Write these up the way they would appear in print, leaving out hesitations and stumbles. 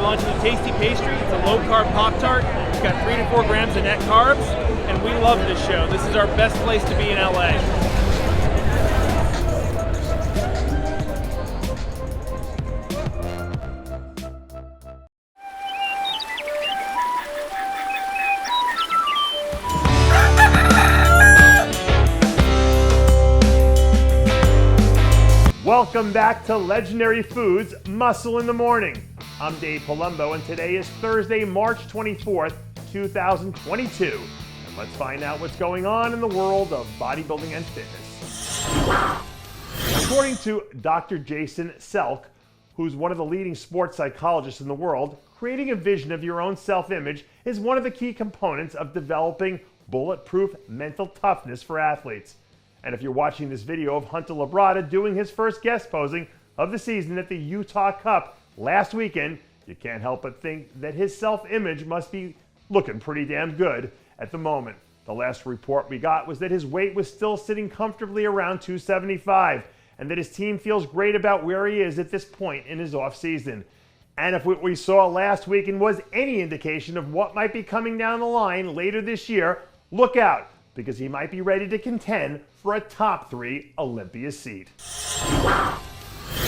launching a tasty pastry. It's a low-carb Pop-Tart. It's got 3 to 4 grams of net carbs, and we love this show. This is our best place to be in LA. Welcome back to Legendary Foods Muscle in the Morning. I'm Dave Palumbo, and today is Thursday, March 24th, 2022. And let's find out what's going on in the world of bodybuilding and fitness. According to Dr. Jason Selk, who's one of the leading sports psychologists in the world, creating a vision of your own self-image is one of the key components of developing bulletproof mental toughness for athletes. And if you're watching this video of Hunter Labrada doing his first guest posing of the season at the Utah Cup last weekend, you can't help but think that his self-image must be looking pretty damn good at the moment. The last report we got was that his weight was still sitting comfortably around 275, and that his team feels great about where he is at this point in his off-season. And if what we saw last weekend was any indication of what might be coming down the line later this year, look out, because he might be ready to contend for a top 3 Olympia seat.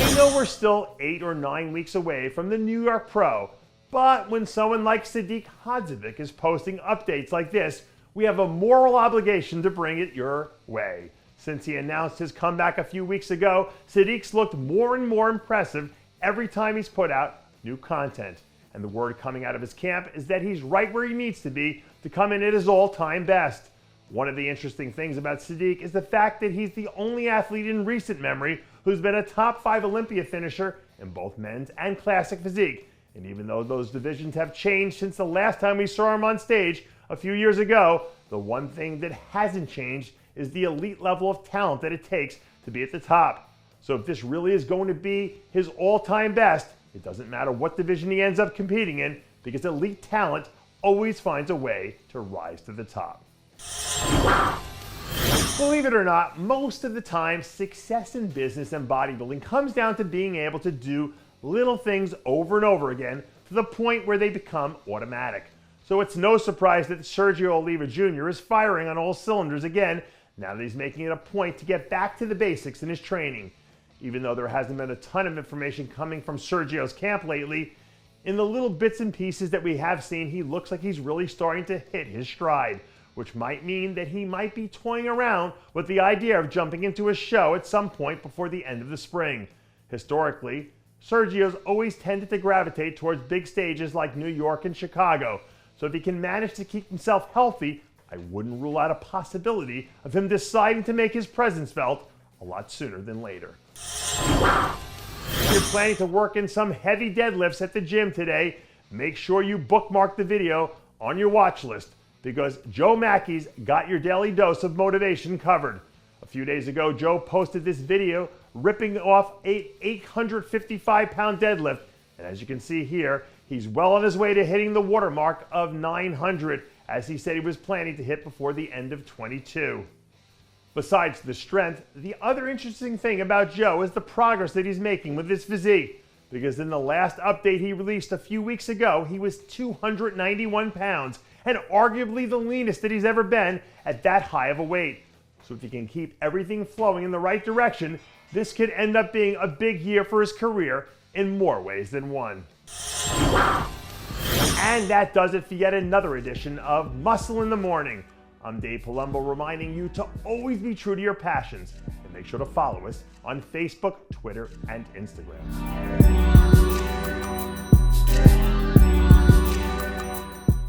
We know we're still 8 or 9 weeks away from the New York Pro, but when someone like Sadiq Hadzovic is posting updates like this, we have a moral obligation to bring it your way. Since he announced his comeback a few weeks ago, Sadiq's looked more and more impressive every time he's put out new content. And the word coming out of his camp is that he's right where he needs to be to come in at his all-time best. One of the interesting things about Sadiq is the fact that he's the only athlete in recent memory who's been a top 5 Olympia finisher in both men's and classic physique. And even though those divisions have changed since the last time we saw him on stage a few years ago, the one thing that hasn't changed is the elite level of talent that it takes to be at the top. So if this really is going to be his all-time best, it doesn't matter what division he ends up competing in, because elite talent always finds a way to rise to the top. Believe it or not, most of the time, success in business and bodybuilding comes down to being able to do little things over and over again to the point where they become automatic. So it's no surprise that Sergio Oliva Jr. is firing on all cylinders again now that he's making it a point to get back to the basics in his training. Even though there hasn't been a ton of information coming from Sergio's camp lately, in the little bits and pieces that we have seen, he looks like he's really starting to hit his stride, which might mean that he might be toying around with the idea of jumping into a show at some point before the end of the spring. Historically, Sergio's always tended to gravitate towards big stages like New York and Chicago, so if he can manage to keep himself healthy, I wouldn't rule out a possibility of him deciding to make his presence felt a lot sooner than later. If you're planning to work in some heavy deadlifts at the gym today, make sure you bookmark the video on your watch list, because Joe Mackey's got your daily dose of motivation covered. A few days ago, Joe posted this video ripping off an 855-pound deadlift, and as you can see here, he's well on his way to hitting the watermark of 900, as he said he was planning to hit before the end of 22. Besides the strength, the other interesting thing about Joe is the progress that he's making with his physique, because in the last update he released a few weeks ago, he was 291 pounds, and arguably the leanest that he's ever been at that high of a weight. So if he can keep everything flowing in the right direction, this could end up being a big year for his career in more ways than one. And that does it for yet another edition of Muscle in the Morning. I'm Dave Palumbo, reminding you to always be true to your passions, and make sure to follow us on Facebook, Twitter, and Instagram.